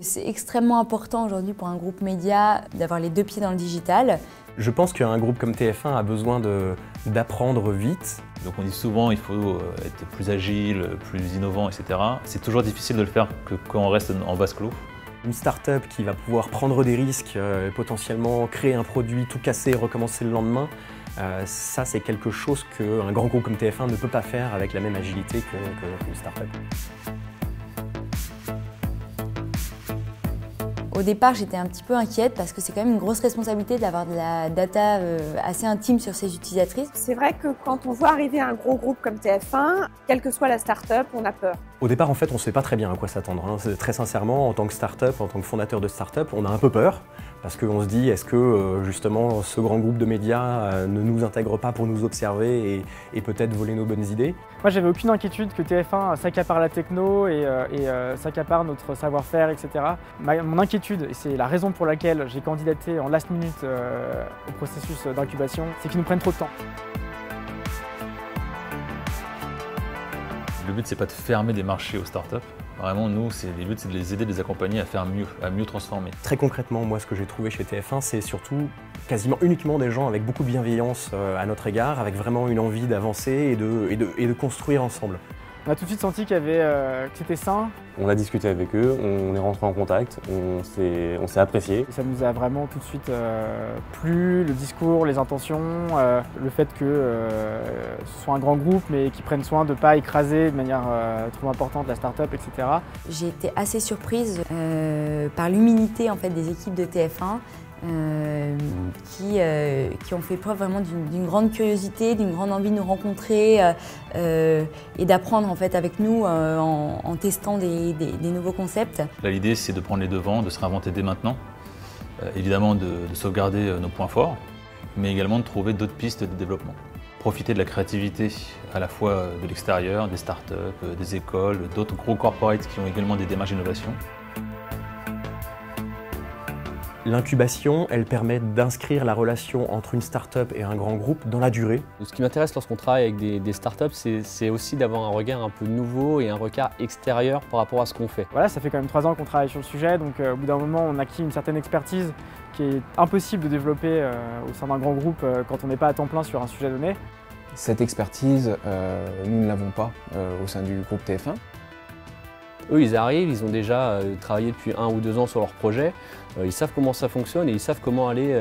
C'est extrêmement important aujourd'hui pour un groupe média d'avoir les deux pieds dans le digital. Je pense qu'un groupe comme TF1 a besoin d'apprendre vite. Donc on dit souvent il faut être plus agile, plus innovant, etc. C'est toujours difficile de le faire quand on reste en vase clos. Une start-up qui va pouvoir prendre des risques, potentiellement créer un produit, tout casser, recommencer le lendemain, ça c'est quelque chose qu'un grand groupe comme TF1 ne peut pas faire avec la même agilité qu'une start-up. Au départ, j'étais un petit peu inquiète parce que c'est quand même une grosse responsabilité d'avoir de la data assez intime sur ses utilisatrices. C'est vrai que quand on voit arriver un gros groupe comme TF1, quelle que soit la start-up, on a peur. Au départ, en fait, on ne sait pas très bien à quoi s'attendre. Très sincèrement, en tant que start-up, en tant que fondateur de start-up, on a un peu peur parce qu'on se dit est-ce que justement ce grand groupe de médias ne nous intègre pas pour nous observer et peut-être voler nos bonnes idées. Moi, j'avais aucune inquiétude que TF1 s'accapare la techno et s'accapare notre savoir-faire, etc. Mon inquiétude, et c'est la raison pour laquelle j'ai candidaté en last minute au processus d'incubation, c'est qu'ils nous prennent trop de temps. Le but, c'est pas de fermer des marchés aux startups. Vraiment, nous, le but, c'est de les aider, de les accompagner à faire mieux, à mieux transformer. Très concrètement, moi, ce que j'ai trouvé chez TF1, c'est surtout quasiment uniquement des gens avec beaucoup de bienveillance à notre égard, avec vraiment une envie d'avancer et de construire ensemble. On a tout de suite senti que c'était sain. On a discuté avec eux, on est rentré en contact, on s'est apprécié. Ça nous a vraiment tout de suite plu, le discours, les intentions, le fait que ce soit un grand groupe mais qui prenne soin de ne pas écraser de manière trop importante la start-up, etc. J'ai été assez surprise par l'humilité en fait, des équipes de TF1. Qui ont fait preuve vraiment d'une grande curiosité, d'une grande envie de nous rencontrer et d'apprendre en fait avec nous en testant des nouveaux concepts. L'idée, c'est de prendre les devants, de se réinventer dès maintenant, évidemment de sauvegarder nos points forts, mais également de trouver d'autres pistes de développement. Profiter de la créativité à la fois de l'extérieur, des startups, des écoles, d'autres gros corporates qui ont également des démarches d'innovation. L'incubation, elle permet d'inscrire la relation entre une start-up et un grand groupe dans la durée. Ce qui m'intéresse lorsqu'on travaille avec des startups, c'est aussi d'avoir un regard un peu nouveau et un regard extérieur par rapport à ce qu'on fait. Voilà, ça fait quand même 3 ans qu'on travaille sur le sujet, donc au bout d'un moment, on acquis une certaine expertise qui est impossible de développer au sein d'un grand groupe quand on n'est pas à temps plein sur un sujet donné. Cette expertise, nous ne l'avons pas au sein du groupe TF1. Eux, ils arrivent, ils ont déjà travaillé depuis 1 ou 2 ans sur leur projet, ils savent comment ça fonctionne et ils savent comment aller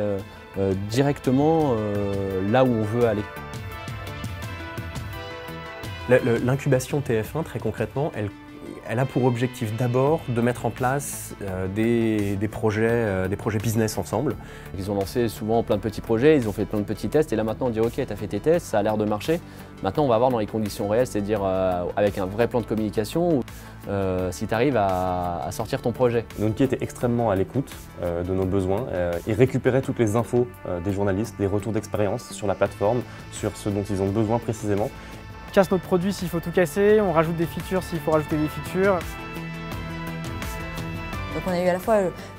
directement là où on veut aller. L'incubation TF1, très concrètement, elle a pour objectif d'abord de mettre en place des projets business ensemble. Ils ont lancé souvent plein de petits projets, ils ont fait plein de petits tests et là maintenant on dit ok, tu as fait tes tests, ça a l'air de marcher. Maintenant on va voir dans les conditions réelles, c'est-à-dire avec un vrai plan de communication, si tu arrives à sortir ton projet. Nonki était extrêmement à l'écoute de nos besoins. Il récupérait toutes les infos des journalistes, des retours d'expérience sur la plateforme, sur ce dont ils ont besoin précisément. On casse notre produit s'il faut tout casser, on rajoute des features s'il faut rajouter des features. Donc on a eu à la fois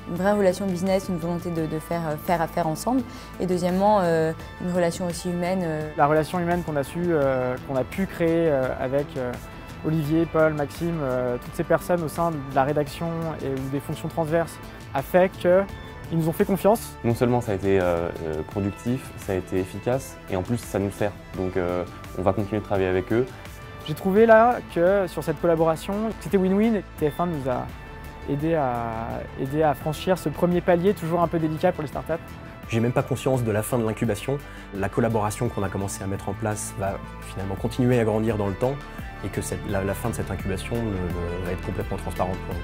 une vraie relation business, une volonté de faire affaire ensemble, et deuxièmement une relation aussi humaine. La relation humaine qu'on a pu créer avec Olivier, Paul, Maxime, toutes ces personnes au sein de la rédaction ou des fonctions transverses a fait qu'ils nous ont fait confiance. Non seulement ça a été productif, ça a été efficace et en plus ça nous sert. Donc on va continuer de travailler avec eux. J'ai trouvé là que sur cette collaboration, c'était win-win et TF1 nous a aidé à franchir ce premier palier toujours un peu délicat pour les startups. J'ai même pas conscience de la fin de l'incubation. La collaboration qu'on a commencé à mettre en place va finalement continuer à grandir dans le temps et que la fin de cette incubation va être complètement transparente pour nous.